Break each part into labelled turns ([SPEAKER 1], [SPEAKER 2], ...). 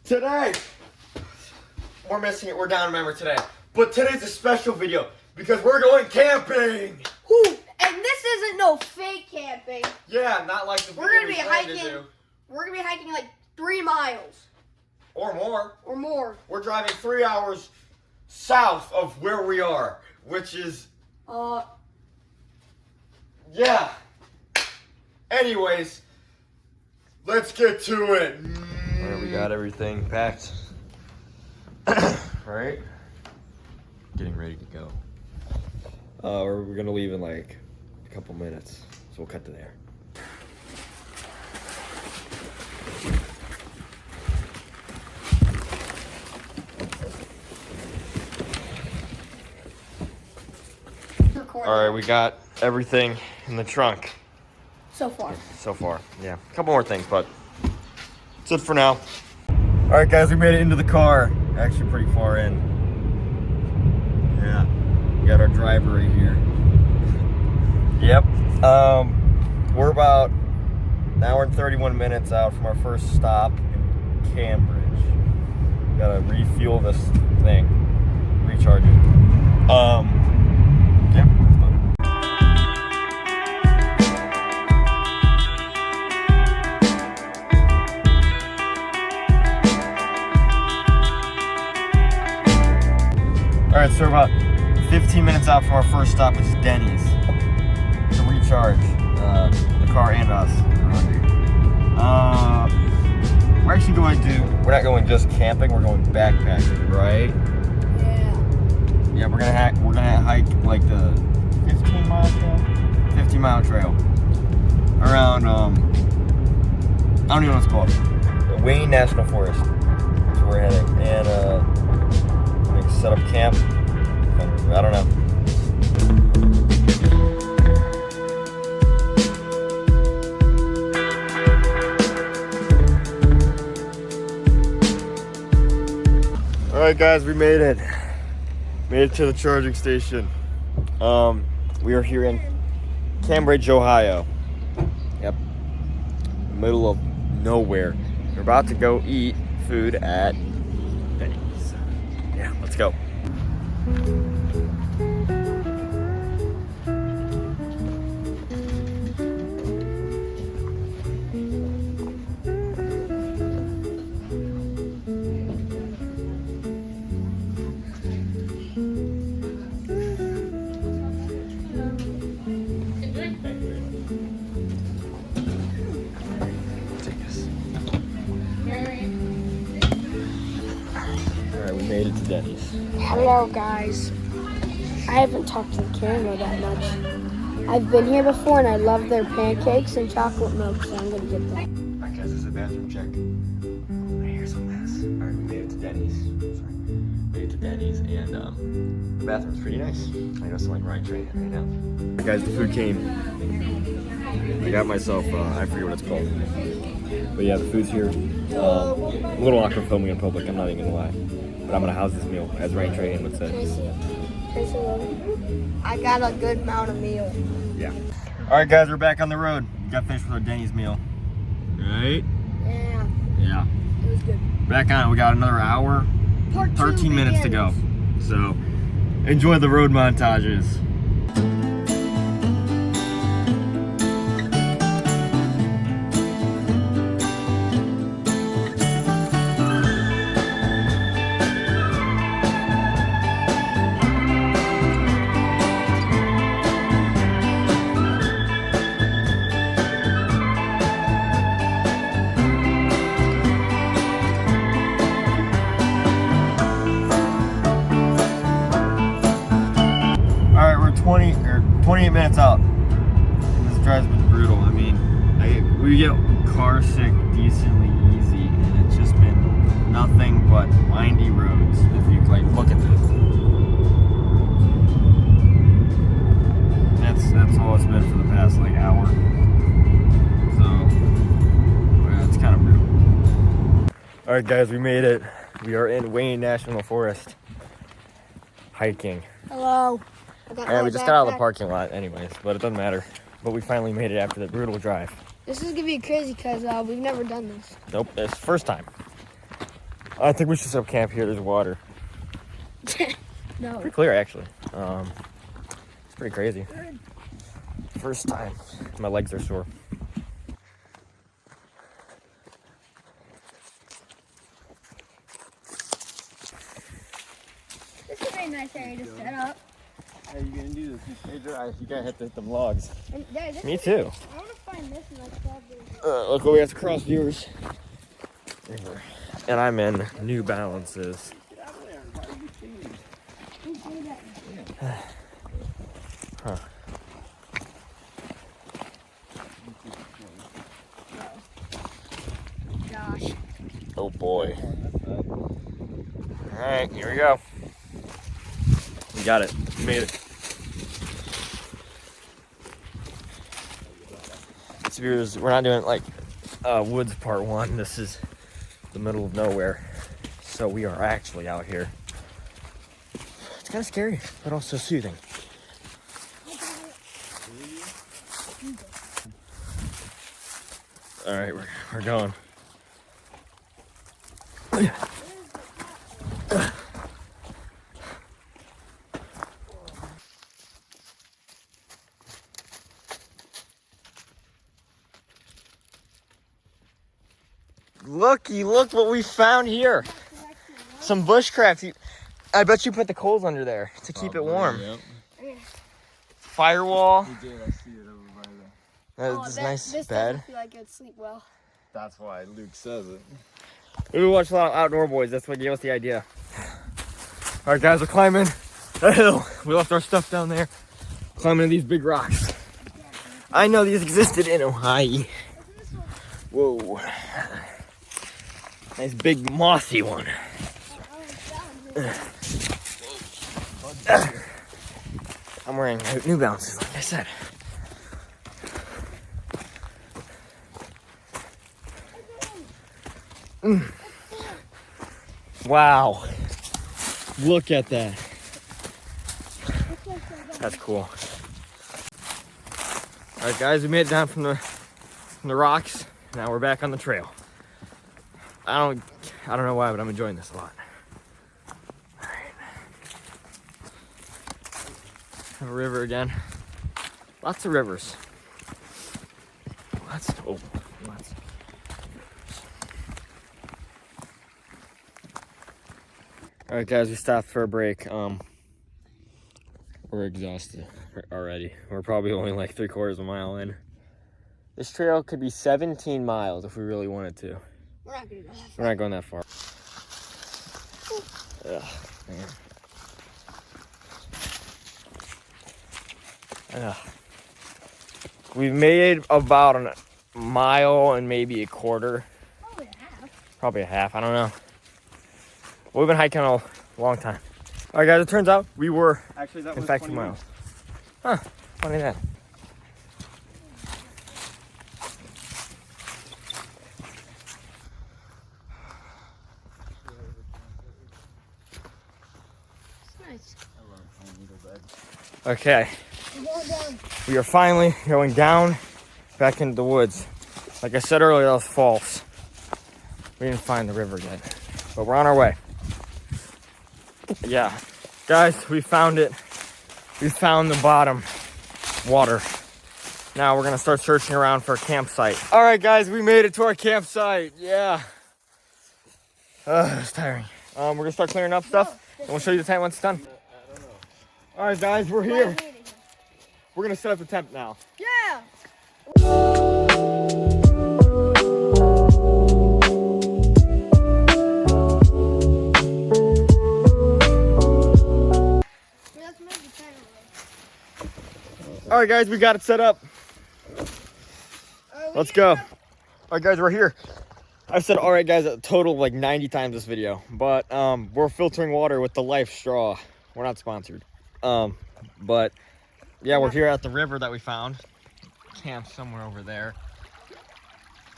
[SPEAKER 1] Today, we're missing it. We're down a member today. But today's a special video because we're going camping.
[SPEAKER 2] Woo. And this isn't no fake camping.
[SPEAKER 1] Yeah, not like the video
[SPEAKER 2] we're gonna be
[SPEAKER 1] planned
[SPEAKER 2] hiking.
[SPEAKER 1] to do.
[SPEAKER 2] We're gonna be hiking like 3 miles
[SPEAKER 1] or more.
[SPEAKER 2] Or more.
[SPEAKER 1] We're driving 3 hours south of where we are, which is yeah. Anyways, let's get to it. All right, we got everything packed. Right? Getting ready to go. We're gonna leave in like a couple minutes, so we'll cut to there. All right, we got everything in the trunk.
[SPEAKER 2] So far,
[SPEAKER 1] Yeah. A couple more things, but that's it for now. All right, guys, we made it into the car. Actually, pretty far in. Yeah. We got our driver right here. Yep. We're about an hour and 31 minutes out from our first stop in Cambridge. Gotta refuel this thing, recharge it. Yeah. All right, so we're about 15 minutes out from our first stop, which is Denny's, to recharge the car and us. We're actually going to, we're not going just camping, we're going backpacking, right?
[SPEAKER 2] Yeah.
[SPEAKER 1] Yeah, we're gonna hike like the 15-mile trail? 15-mile trail. Around, I don't even know what it's called. The Wayne National Forest. That's where we're heading. And, set up camp. I don't know. All right, guys, we made it. Made it to the charging station. We are here in Cambridge, Ohio. Yep. Middle of nowhere. We're about to go eat food at Denny's. Yeah, let's go. Alright, we made it to Denny's.
[SPEAKER 2] Hello, guys. I haven't talked to the camera that much. I've been here before and I love their pancakes and chocolate milk, so I'm gonna get them.
[SPEAKER 1] Alright, guys, this is a bathroom check. Here's a mess. Alright, we made it to Denny's. Sorry. Made it to Denny's, and the bathroom's pretty nice. I know it's like Ryan Trahan right now. Alright, guys, the food came. I got myself, I forget what it's called. But yeah, the food's here. A little awkward filming in public, I'm not even gonna lie. But I'm gonna house this meal, as Ryan Trahan would say.
[SPEAKER 2] I got a good amount of meal.
[SPEAKER 1] Yeah. Alright, guys, we're back on the road. We got finished with our Denny's meal. Right?
[SPEAKER 2] Yeah.
[SPEAKER 1] Yeah.
[SPEAKER 2] It was good.
[SPEAKER 1] Back on it, we got another hour, 13 minutes to go. So, enjoy the road montages. Alright, we're 28 minutes out. And this drive's been brutal. I mean, we get car sick decently easy, and it's just been nothing but windy roads. If you like look at this. That's all it's been for the past like hour. So yeah, it's kind of brutal. Alright, guys, we made it. We are in Wayne National Forest. Hiking.
[SPEAKER 2] Hello.
[SPEAKER 1] Yeah, we just got out of the parking lot anyways, but it doesn't matter. But we finally made it after the brutal drive.
[SPEAKER 2] This is gonna be crazy because we've never done this.
[SPEAKER 1] Nope, it's first time. I think we should set up camp here. There's water.
[SPEAKER 2] No.
[SPEAKER 1] Pretty clear, actually. It's pretty crazy. First time. My legs are sore.
[SPEAKER 2] This is a very nice area to set up.
[SPEAKER 1] How are you gonna do this? You gotta have to hit them logs.
[SPEAKER 2] And there,
[SPEAKER 1] Me too.
[SPEAKER 2] I want to find this and like probably.
[SPEAKER 1] Look what we have to cross, viewers. And I'm in New Balances. Huh.
[SPEAKER 2] Gosh.
[SPEAKER 1] Oh boy. Alright, here we go. We got it. We made it. So viewers, we're not doing like woods part 1. This is the middle of nowhere. So we are actually out here. It's kind of scary, but also soothing. All right, we're going. Look what we found here. Some bushcraft. I bet you put the coals under there to keep it warm.
[SPEAKER 3] Yep.
[SPEAKER 1] Firewall.
[SPEAKER 3] We did, I see it over by there.
[SPEAKER 1] This nice
[SPEAKER 2] this
[SPEAKER 1] bed.
[SPEAKER 2] doesn't feel like it'd sleep well.
[SPEAKER 3] That's why Luke says it.
[SPEAKER 1] We watch a lot of Outdoor Boys. That's what gave us the idea. All right, guys, we're climbing the hill. We left our stuff down there. Climbing these big rocks. I know these existed in Ohio. Whoa. Nice big mossy one. I'm wearing New Balances, like I said. Wow. Look at that. That's cool. All right, guys, we made it down from the rocks. Now we're back on the trail. I don't know why, but I'm enjoying this a lot. All right. Have a river again. Lots of rivers. Lots. All right, guys, we stopped for a break. We're exhausted already. We're probably only like 3/4 of a mile in. This trail could be 17 miles if we really wanted to.
[SPEAKER 2] We're not gonna go that far.
[SPEAKER 1] We're not going that far. Ugh, man. We've made about a mile and maybe a quarter.
[SPEAKER 2] Probably a half.
[SPEAKER 1] Probably a half, I don't know. We've been hiking a long time. All right, guys, it turns out we were,
[SPEAKER 3] Actually, that
[SPEAKER 1] in
[SPEAKER 3] was
[SPEAKER 1] fact,
[SPEAKER 3] 20
[SPEAKER 1] 2 miles. Huh, funny that.
[SPEAKER 2] Nice.
[SPEAKER 1] Okay,
[SPEAKER 2] We're going down.
[SPEAKER 1] we are finally going down back into the woods. Like I said earlier, that was false. We didn't find the river yet, but we're on our way. Yeah, guys, we found it. We found the bottom water. Now we're gonna start searching around for a campsite. All right, guys, we made it to our campsite. Yeah. It's tiring. We're gonna start clearing up stuff, and we'll show you the tent once it's done. All right, guys, we're here. We're gonna set up the tent now.
[SPEAKER 2] Yeah.
[SPEAKER 1] All right, guys, we got it set up. Let's go. All right, guys, we're here. I've said all right, guys, a total of like 90 times this video, but we're filtering water with the Life straw. We're not sponsored. But yeah, we're here at the river that we found. Camp somewhere over there.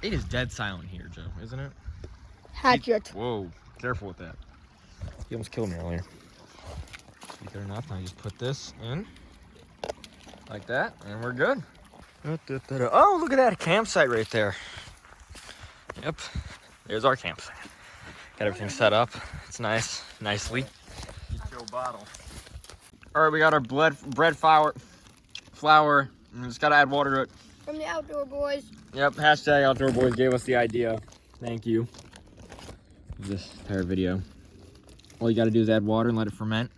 [SPEAKER 1] It is dead silent here, Joe, isn't it?
[SPEAKER 2] Hatchet.
[SPEAKER 1] Whoa, careful with that. He almost killed me earlier. Good enough. Now you just put this in like that, and we're good. Oh, look at that campsite right there. Yep, there's our campsite. Got everything set up. It's nice, nicely.
[SPEAKER 3] Get your bottle.
[SPEAKER 1] All right, we got our bread flour. And just gotta add water to it.
[SPEAKER 2] From the Outdoor Boys.
[SPEAKER 1] Yep, hashtag Outdoor Boys gave us the idea. Thank you. This entire video. All you gotta do is add water and let it ferment.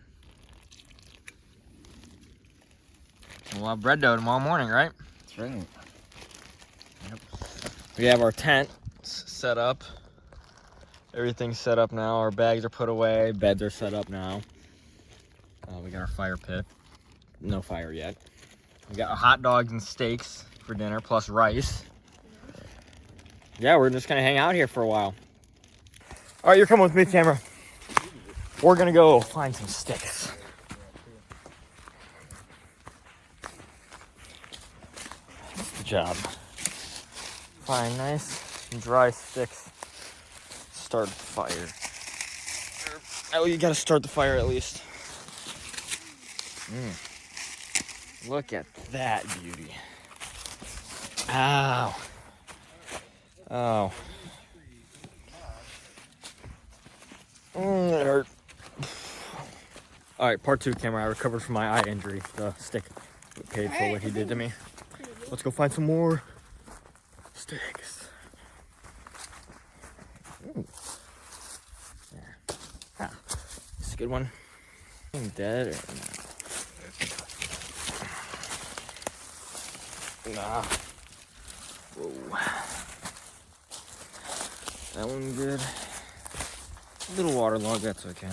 [SPEAKER 1] And we'll have bread dough tomorrow morning, right?
[SPEAKER 3] That's right.
[SPEAKER 1] Yep. We have our tent set up. Everything's set up now. Our bags are put away. Beds are set up now. We got our fire pit. No fire yet. We got our hot dogs and steaks for dinner, plus rice. Yeah, we're just gonna hang out here for a while. All right, you're coming with me, camera. We're gonna go find some sticks. That's the job. Find nice and dry sticks. Start the fire. Oh, you gotta start the fire at least. Look at that beauty. Ow. Oh. That hurt. All right, part 2 camera. I recovered from my eye injury. The stick paid for what he did to me. Let's go find some more sticks. Ooh. There. Ah, it's a good one. I'm dead or nah. Whoa. That one good. A little waterlogged, that's okay.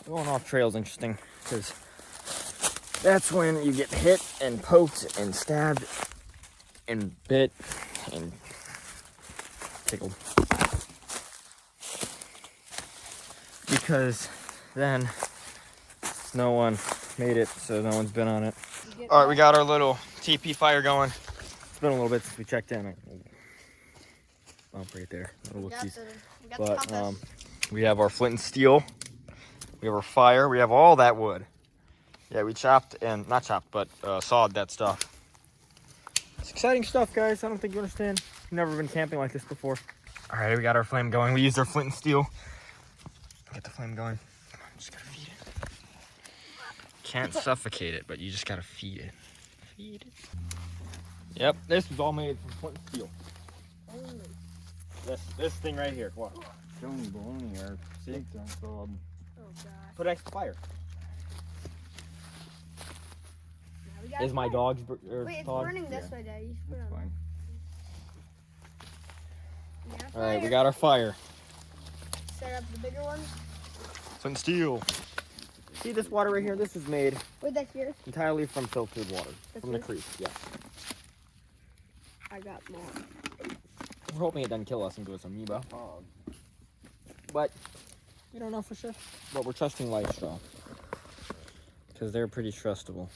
[SPEAKER 1] Going off trail's interesting because that's when you get hit and poked and stabbed and bit and tickled. Because then no one made it, so no one's been on it. All right, we got our little TP fire going. It's been a little bit since we checked in. Bump right there. But we have our flint and steel. We have our fire. We have all that wood. Yeah, we chopped and not chopped, but sawed that stuff. It's exciting stuff, guys. I don't think you understand. We've never been camping like this before. All right, we got our flame going. We used our flint and steel. Get the flame going. Come on, just gotta feed it. Can't suffocate it, but you just gotta feed it. Feed it. Yep, this was all made from flint and steel. This thing right here. What?
[SPEAKER 3] Tony Baloney, our steaks aren't called.
[SPEAKER 2] Oh, God.
[SPEAKER 1] Put it next to fire.
[SPEAKER 2] Yeah,
[SPEAKER 1] Is my dog's
[SPEAKER 2] Wait, it's
[SPEAKER 1] dog?
[SPEAKER 2] burning this way, Daddy.
[SPEAKER 3] That's fine.
[SPEAKER 1] All right, we got our fire.
[SPEAKER 2] Set up the bigger one.
[SPEAKER 1] Flint and steel. See this water right here? This is made
[SPEAKER 2] Wait, that's yours?
[SPEAKER 1] entirely from filtered water from the creek. Yeah.
[SPEAKER 2] I got more.
[SPEAKER 1] We're hoping it doesn't kill us and give us amoeba. But we don't know for sure. But we're trusting Lifestraw because they're pretty trustable.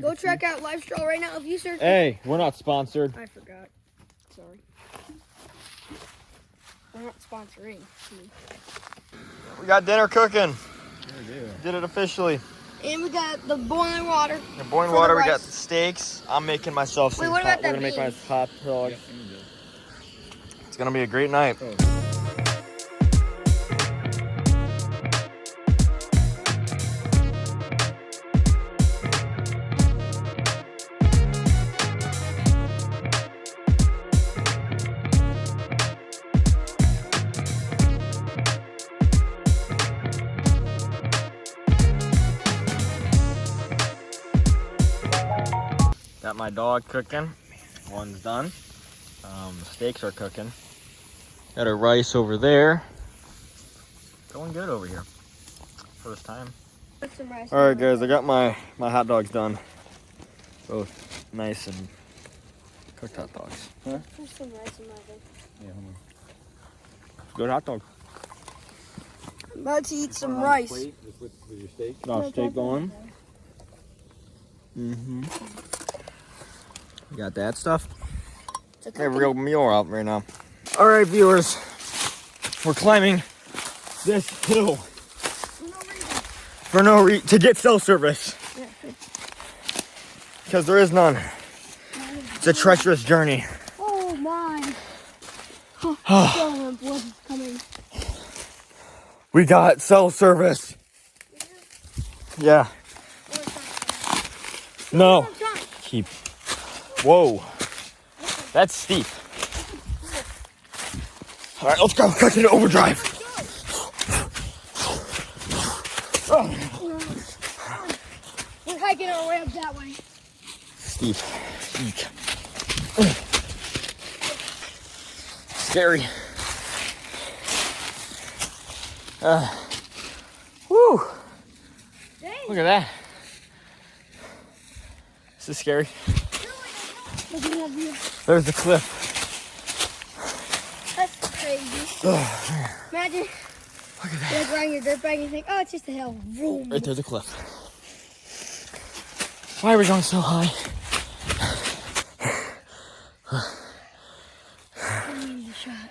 [SPEAKER 2] Go check out Lifestraw right now if you search.
[SPEAKER 1] Hey, we're not sponsored.
[SPEAKER 2] I forgot. Sorry. We're not sponsoring.
[SPEAKER 1] We got dinner cooking. Did it officially.
[SPEAKER 2] And we got the boiling water.
[SPEAKER 1] The boiling water, we got steaks. I'm making myself some.
[SPEAKER 2] Wait, what about
[SPEAKER 1] we're
[SPEAKER 2] that
[SPEAKER 1] gonna make my
[SPEAKER 2] beans?
[SPEAKER 1] hot dogs. It's gonna be a great night. Got my dog cooking. One's done. The steaks are cooking. Got our rice over there. Going good over here. First time.
[SPEAKER 2] Put some rice.
[SPEAKER 1] All right, guys. I got my hot dogs done. Both nice and cooked hot dogs.
[SPEAKER 2] Put some rice in my thing.
[SPEAKER 3] Yeah, hold on.
[SPEAKER 1] Good hot dog.
[SPEAKER 2] I'm about to eat some rice.
[SPEAKER 3] Plate with your steak.
[SPEAKER 1] Got our steak going. We got that stuff. We have a real meal out right now. All right, viewers. We're climbing this hill for no reason to get cell service because there is none. It's a treacherous journey.
[SPEAKER 2] Oh my! Blood is coming.
[SPEAKER 1] We got cell service. Yeah. No. Keep. Whoa. That's steep. All right, let's go. Click into overdrive.
[SPEAKER 2] We're hiking our way up that way.
[SPEAKER 1] Steep. Eek. Scary. Woo.
[SPEAKER 2] Dang.
[SPEAKER 1] Look at that. This is scary. There's the cliff.
[SPEAKER 2] That's crazy. Imagine
[SPEAKER 1] Look at that.
[SPEAKER 2] you're like riding your dirt bike and you think, oh, it's just a hill. Vroom.
[SPEAKER 1] Right there's a cliff. Why are we going so high?
[SPEAKER 2] I need a shot.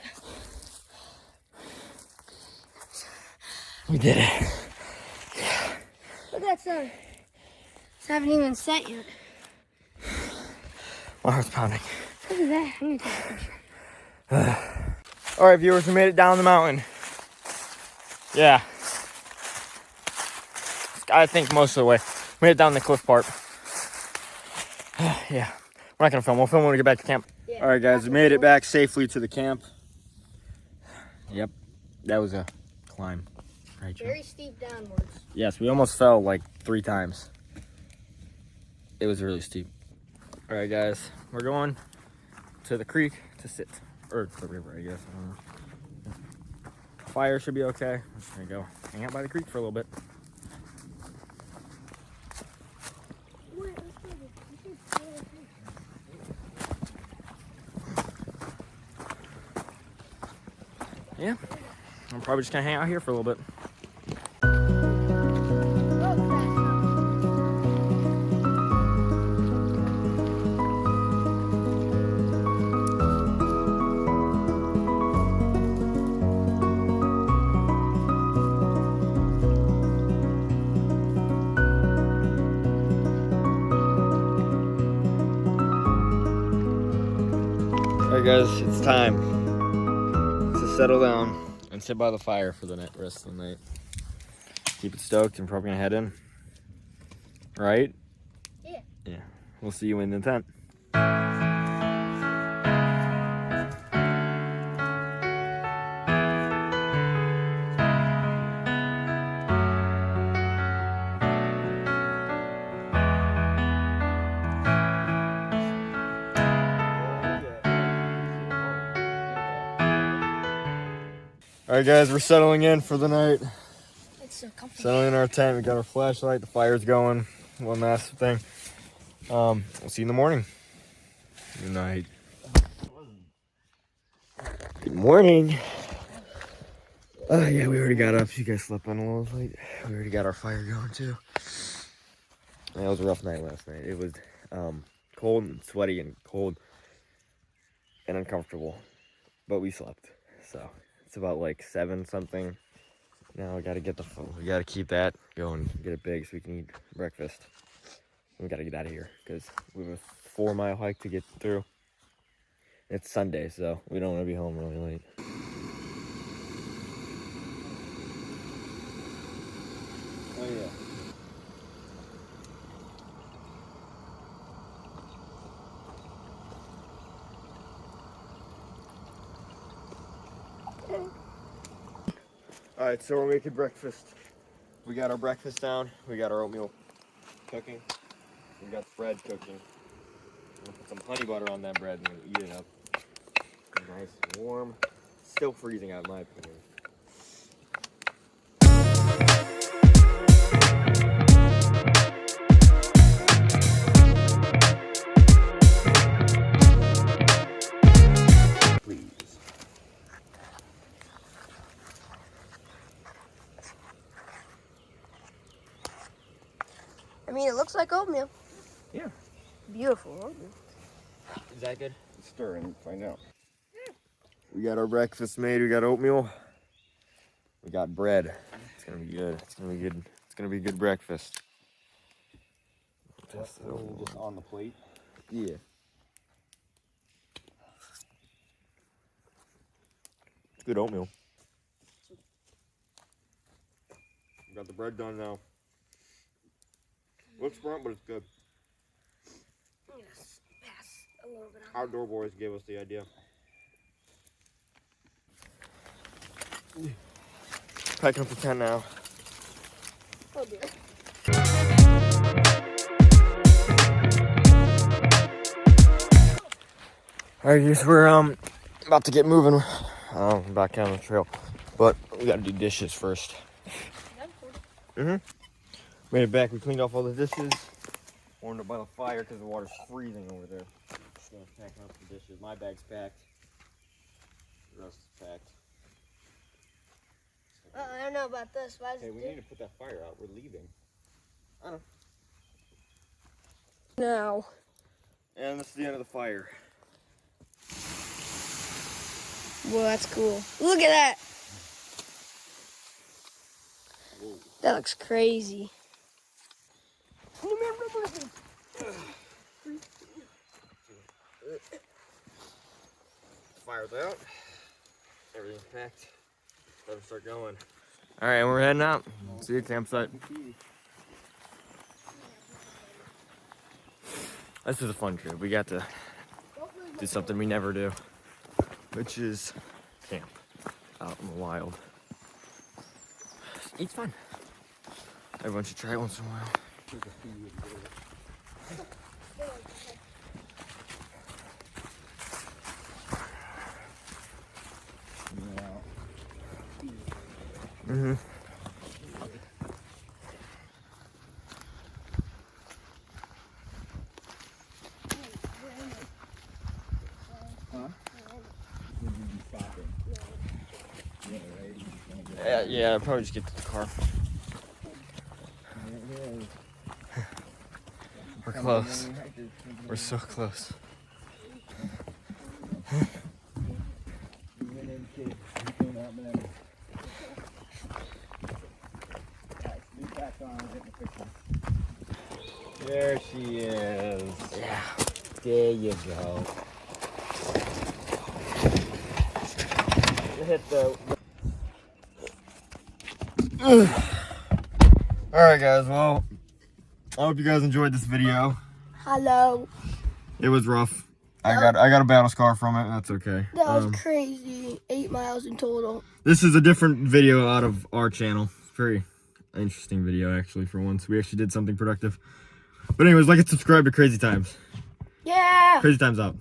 [SPEAKER 1] We did it.
[SPEAKER 2] Look at that sun. It's haven't even set yet.
[SPEAKER 1] My heart's pounding.
[SPEAKER 2] Look at that. I'm gonna take a picture.
[SPEAKER 1] All right, viewers, we made it down the mountain. Yeah. I think most of the way. Made it down the cliff part. Yeah. We're not gonna film. We'll film when we get back to camp.
[SPEAKER 2] Yeah.
[SPEAKER 1] All right, guys, we made it back safely to the camp. Yep. That was a climb. Right, Joe?
[SPEAKER 2] Very steep downwards.
[SPEAKER 1] Yes, we almost fell like 3 times. It was really steep. All right, guys, we're going to the creek to sit, or the river, I guess. I don't know. Fire should be okay. We're just gonna go hang out by the creek for a little bit. Yeah, I'm probably just gonna hang out here for a little bit. Alright guys, it's time to settle down and sit by the fire for the rest of the night. Keep it stoked and probably gonna head in. Right?
[SPEAKER 2] Yeah.
[SPEAKER 1] Yeah. We'll see you in the tent. Alright guys, we're settling in for the night.
[SPEAKER 2] It's so comfortable.
[SPEAKER 1] Settling in our tent, we got our flashlight, the fire's going, one last thing. We'll see you in the morning. Good night. Good morning. Oh yeah, we already got up. You guys slept on a little late. We already got our fire going too. Yeah, it was a rough night last night. It was cold and sweaty and cold and uncomfortable, but we slept. So it's about like 7 something. Now we gotta get the phone. We gotta keep that going, get it big so we can eat breakfast. We gotta get out of here because we have a 4-mile hike to get through. It's Sunday, so we don't want to be home really late. Oh yeah. All right, so we're making breakfast. We got our breakfast down. We got our oatmeal cooking. We got the bread cooking. We'll put some honey butter on that bread and we'll eat it up. Nice and warm. Still freezing out in my opinion. Please.
[SPEAKER 2] I mean, it looks like oatmeal.
[SPEAKER 1] Yeah.
[SPEAKER 2] Beautiful oatmeal.
[SPEAKER 1] Is that good?
[SPEAKER 3] Stir and find out.
[SPEAKER 1] We got our breakfast made. We got oatmeal. We got bread. It's gonna be good. It's gonna be good. It's gonna be a good breakfast.
[SPEAKER 3] Just on the plate.
[SPEAKER 1] Yeah. good oatmeal. Got the bread done now. Looks burnt, but it's good.
[SPEAKER 2] Yes, pass a little bit on.
[SPEAKER 1] Outdoor boys gave us the idea. Packing up the tent now.
[SPEAKER 2] Oh dear.
[SPEAKER 1] Alright, guys, we're about to get moving back down the trail, but we gotta do dishes first. Made it back. We cleaned off all the dishes. Warmed up by the fire because the water's freezing over there. So packing up the dishes. My bag's packed. The rest is packed.
[SPEAKER 2] I don't know about this. Why is
[SPEAKER 1] Hey,
[SPEAKER 2] it
[SPEAKER 1] we need to put that fire out. We're leaving. I don't know.
[SPEAKER 2] No.
[SPEAKER 1] And this is the end of the fire.
[SPEAKER 2] Whoa, that's cool. Look at that.
[SPEAKER 1] Whoa.
[SPEAKER 2] That looks crazy.
[SPEAKER 1] Fire's out. Everything's packed. Better start going. All right, we're heading out. See you at campsite. This was a fun trip. We got to do something we never do, which is camp out in the wild. It's fun. Everyone should try it once in a while. Yeah, I'll probably just get to the car. We're close. We're so close.
[SPEAKER 3] There she is.
[SPEAKER 1] Yeah.
[SPEAKER 3] There you go. Hit the.
[SPEAKER 1] Alright guys, well, I hope you guys enjoyed this video.
[SPEAKER 2] Hello.
[SPEAKER 1] It was rough. I got a battle scar from it, that's okay.
[SPEAKER 2] That was crazy. 8 miles in total.
[SPEAKER 1] This is a different video out of our channel. Very interesting video actually for once. We actually did something productive. But anyways, like and subscribe to Crazy Times.
[SPEAKER 2] Yeah.
[SPEAKER 1] Crazy Times out.